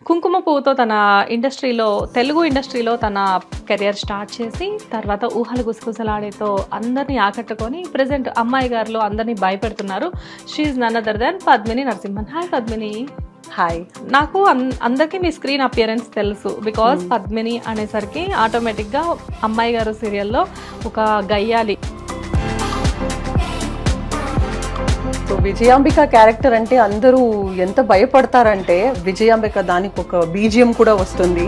కుంకుమ పువ్వుతో తన తెలుగు ఇండస్ట్రీలో తన కెరియర్ స్టార్ట్ చేసి తర్వాత ఊహలు గుసగుసలాడేతో అందరినీ ఆకట్టుకొని ప్రెసెంట్ అమ్మాయి గారిలో అందరినీ భయపెడుతున్నారు. She none other than Padmini Narasimhan. Hi Padmini. Hi. నాకు అందరికీ మీ స్క్రీన్ అపియరెన్స్ తెలుసు, బికాస్ పద్మిని అనేసరికి ఆటోమేటిక్గా అమ్మాయి గారు సీరియల్లో ఒక గయ్యాలి. సో విజయాంబిక క్యారెక్టర్ అంటే అందరూ ఎంత భయపడతారంటే విజయాంబిక దానికి ఒక బీజిఎం కూడా వస్తుంది.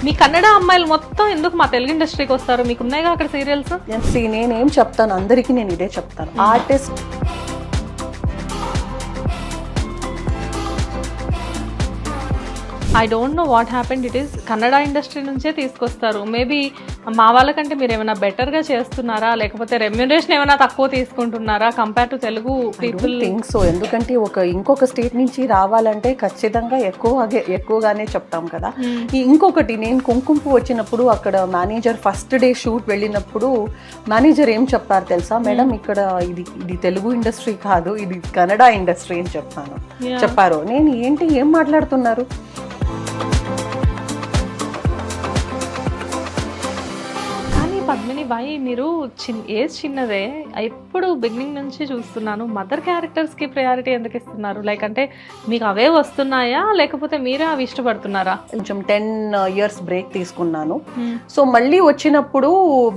మీ కన్నడ అమ్మాయిలు మొత్తం ఎందుకు మా తెలుగు ఇండస్ట్రీకి వస్తారు? మీకు ఉన్నాయిగా అక్కడ సీరియల్స్. నేనేం చెప్తాను, అందరికీ నేను ఇదే చెప్తాను, artist I don't know what happened. It is Kannada industry నుంచే తీసుకొస్తారు. మేబీ మా వాళ్ళకంటే మీరు ఏమైనా బెటర్గా చేస్తున్నారా, లేకపోతే రెమ్యునరేషన్ ఏమైనా తక్కువ తీసుకుంటున్నారా compare to Telugu people? Think so. ఎందుకంటే ఇంకొక స్టేట్ నుంచి రావాలంటే ఖచ్చితంగా ఎక్కువగానే చెప్తాం కదా. ఇంకొకటి, నేను కుంకుమ వచ్చినప్పుడు అక్కడ మేనేజర్ ఫస్ట్ డే షూట్ వెళ్ళినప్పుడు మేనేజర్ ఏం చెప్పారు తెలుసా? మేడం ఇక్కడ ఇది తెలుగు ఇండస్ట్రీ కాదు, ఇది కన్నడ ఇండస్ట్రీ అని చెప్పారు. నేను ఏంటి ఏం మాట్లాడుతున్నారు? పద్మిని వై మీరు ఏజ్ చిన్నదే, ఎప్పుడు బిగినింగ్ నుంచి చూస్తున్నాను మదర్ క్యారెక్టర్స్కి ప్రయారిటీ ఎందుకు ఇస్తున్నారు? లైక్ అంటే మీకు అవే వస్తున్నాయా, లేకపోతే మీరే అవి ఇష్టపడుతున్నారా? కొంచెం 10 years బ్రేక్ తీసుకున్నాను. సో మళ్ళీ వచ్చినప్పుడు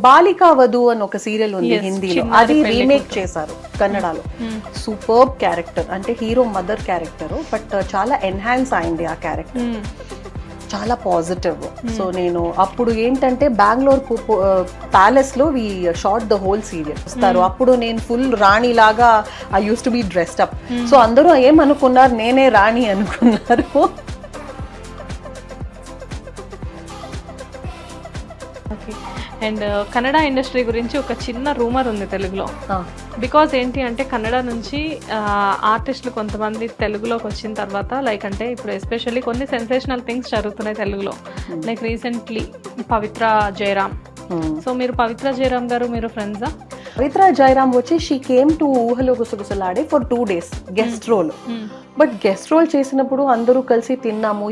బాలికా వధు అని ఒక సీరియల్ ఉంది హిందీలో, అది రీమేక్ చేశారు కన్నడలో. సూపర్బ్ క్యారెక్టర్, అంటే హీరో మదర్ క్యారెక్టర్, బట్ చాలా ఎన్హాన్స్ అయింది ఆ క్యారెక్టర్, చాలా పాజిటివ్. సో నేను అప్పుడు ఏంటంటే బెంగళూరు ప్యాలెస్ లో we shot the whole serial వస్తారు. అప్పుడు నేను ఫుల్ రాణి లాగా I use to be dressed up. So అందరూ ఏమనుకున్నారు, నేనే రాణి అనుకున్నారు. అండ్ కన్నడ ఇండస్ట్రీ గురించి ఒక చిన్న రూమర్ ఉంది తెలుగులో. బికాజ్ ఏంటి అంటే కన్నడ నుంచి ఆర్టిస్టులు కొంతమంది తెలుగులోకి వచ్చిన తర్వాత, లైక్ అంటే ఇప్పుడు ఎస్పెషల్లీ కొన్ని సెన్సేషనల్ థింగ్స్ జరుగుతున్నాయి తెలుగులో. లైక్ రీసెంట్లీ పవిత్ర జయరామ్. సో మీరు పవిత్ర జయరామ్ గారు మీరు ఫ్రెండ్సా? పవిత్ర జయరామ్ వచ్చి షీ కేమ్ టు ఊహలో గుసగుసలాడే for 2 days guest role. But guest role చేసినప్పుడు అందరూ కలిసి తిన్నాము.